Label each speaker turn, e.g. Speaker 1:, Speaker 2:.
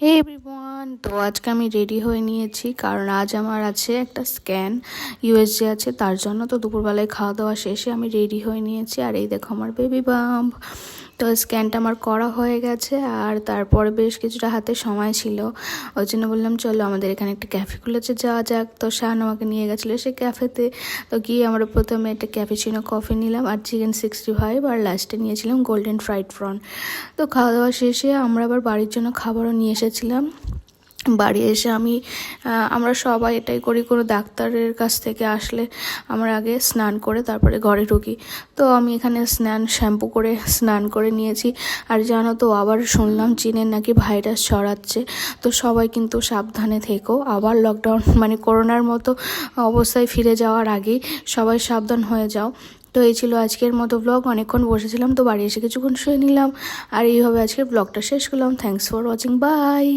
Speaker 1: হে everyone, তো আজকে আমি রেডি হয়ে নিয়েছি কারণ আজ আমার আছে একটা স্ক্যান ইউএসজি আছে, তার জন্য। তো দুপুরবেলায় খাওয়া দাওয়া শেষে আমি রেডি হয়ে নিয়েছি। আর এই দেখো আমার বেবি বাম্প। তো স্ক্যানটা আমার করা হয়ে গেছে, আর তারপরে বেশ কিছুটা হাতে সময় ছিল, ওই জন্য বললাম চলো আমাদের এখানে একটা ক্যাফে খুলেছে, যাওয়া যাক। তো শাহান আমাকে নিয়ে গেছিলো সেই ক্যাফেতে। তো গিয়ে আমরা প্রথমে একটা ক্যাপুচিনো কফি নিলাম আর চিকেন 65, আর লাস্টে নিয়েছিলাম গোল্ডেন ফ্রাইড প্রন। তো খাওয়া দাওয়া শেষে আমরা আবার বাড়ির জন্য খাবারও নিয়ে এসেছিলাম। বাড়ি এসে আমরা সবাই এটাই করি, কোনো ডাক্তারের কাছ থেকে আসলে আমরা আগে স্নান করে তারপরে ঘরে ঢুকি। তো আমি এখানে শ্যাম্পু করে স্নান করে নিয়েছি। আর জানো তো, আবার শুনলাম চীনের নাকি ভাইরাস ছড়াচ্ছে। তো সবাই কিন্তু সাবধানে থেকো, আবার লকডাউন মানে করোনার মতো অবস্থায় ফিরে যাওয়ার আগেই সবাই সাবধান হয়ে যাও। তো এই ছিল আজকের মতো ব্লগ। অনেকক্ষণ বসেছিলাম, তো বাড়ি এসে কিছুক্ষণ শুয়ে নিলাম, আর এইভাবে আজকের ব্লগটা শেষ করলাম। Thanks for watching, by.